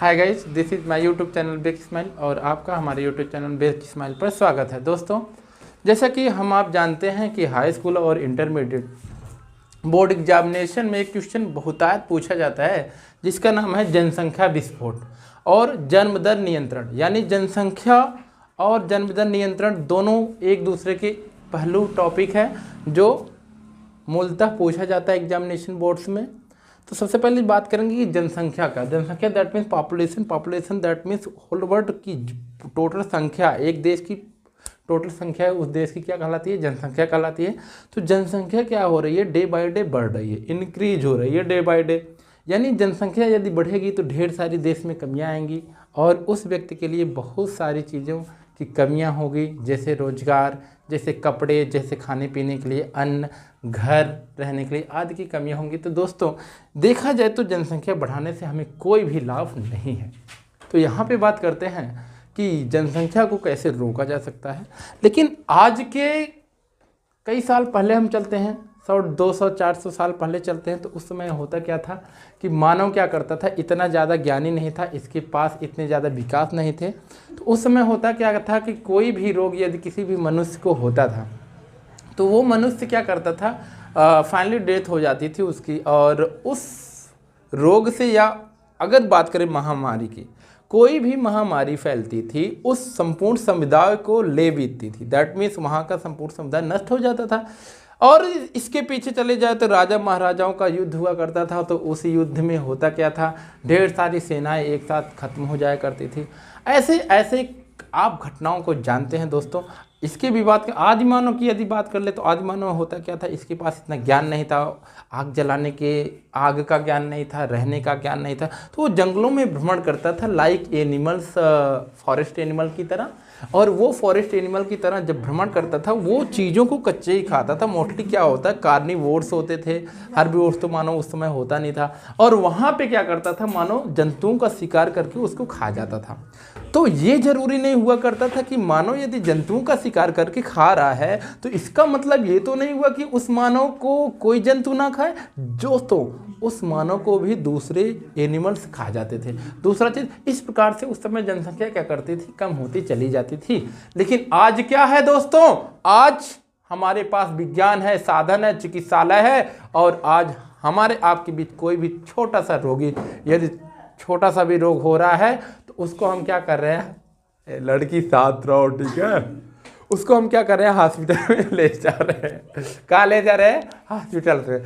Hi guys, this is my YouTube channel big smile और आपका हमारे यूट्यूब चैनल बिग स्माइल पर स्वागत है। दोस्तों, जैसा कि आप जानते हैं कि हाई स्कूल और इंटरमीडिएट बोर्ड एग्जामिनेशन में एक क्वेश्चन बहुतायत पूछा जाता है जिसका नाम है जनसंख्या विस्फोट और जन्म दर नियंत्रण। यानी जनसंख्या और जन्म दर नियंत्रण दोनों एक दूसरे के पहलू टॉपिक है जो मूलतः पूछा जाता है एग्जामिनेशन बोर्ड्स में। तो सबसे पहले बात करेंगे कि जनसंख्या का। जनसंख्या that means population, population that means whole world की टोटल संख्या, एक देश की टोटल संख्या है, उस देश की क्या कहलाती है? जनसंख्या कहलाती है। तो जनसंख्या क्या हो रही है? डे बाय डे बढ़ रही है, इंक्रीज हो रही है डे बाय डे। यानी जनसंख्या यदि बढ़ेगी तो ढेर सारी देश में कमियां आएंगी और उस व्यक्ति के लिए बहुत सारी चीज़ों की कमियां होगी, जैसे रोजगार, जैसे कपड़े, जैसे खाने पीने के लिए अन्न, घर रहने के लिए आदि की कमियां होंगी। तो दोस्तों, देखा जाए तो जनसंख्या बढ़ाने से हमें कोई भी लाभ नहीं है। तो यहाँ पे बात करते हैं कि जनसंख्या को कैसे रोका जा सकता है। लेकिन आज के कई साल पहले हम चलते हैं, 100, 200, 400 साल पहले चलते हैं, तो उस समय होता क्या था कि मानव क्या करता था, इतना ज़्यादा ज्ञानी नहीं था, इसके पास इतने ज़्यादा विकास नहीं थे। तो उस समय होता क्या था कि कोई भी रोग यदि किसी भी मनुष्य को होता था तो वो मनुष्य क्या करता था, फाइनली डेथ हो जाती थी उसकी। और उस रोग से, या अगर बात करें महामारी की, कोई भी महामारी फैलती थी उस संपूर्ण समुदाय को ले बीतती थी। दैट मीन्स वहाँ का संपूर्ण समुदाय नष्ट हो जाता था। और इसके पीछे चले जाए तो राजा महाराजाओं का युद्ध हुआ करता था। तो उस युद्ध में होता क्या था, ढेर सारी सेनाएं एक साथ खत्म हो जाया करती थी। ऐसे ऐसे आप घटनाओं को जानते हैं दोस्तों। इसके भी बात आदि मानव की यदि बात कर ले तो आदि मानव होता क्या था, इसके पास इतना ज्ञान नहीं था, आग जलाने के, आग का ज्ञान नहीं था, रहने का ज्ञान नहीं था। तो वो जंगलों में भ्रमण करता था लाइक एनिमल्स, फॉरेस्ट एनिमल की तरह। और वो फॉरेस्ट एनिमल की तरह जब भ्रमण करता था वो चीज़ों को कच्चे ही खाता था। मोस्टली क्या होता है, कार्निवोर्स होते थे, हर्बीवोर्स तो मानव उस समय होता नहीं था। और वहाँ पे क्या करता था, मानव जंतुओं का शिकार करके उसको खा जाता था। तो ये जरूरी नहीं हुआ करता था कि मानव यदि जंतुओं का शिकार करके खा रहा है तो इसका मतलब ये तो नहीं हुआ कि उस मानव को कोई जंतु ना खाए। जो तो उस मानव को भी दूसरे एनिमल्स खा जाते थे। दूसरा चीज़, इस प्रकार से उस समय जनसंख्या क्या करती थी, कम होती चली जाती थी। लेकिन आज क्या है दोस्तों, आज हमारे पास विज्ञान है, साधन है, चिकित्सालय है। और आज हमारे आपके बीच कोई भी छोटा सा रोगी, यदि छोटा सा भी रोग हो रहा है तो उसको हम क्या कर रहे हैं, लड़की साथ रहो, ठीक है, उसको हम क्या कर रहे हैं, हॉस्पिटल में ले जा रहे हैं। कहाँ ले जा रहे हैं? हॉस्पिटल पे।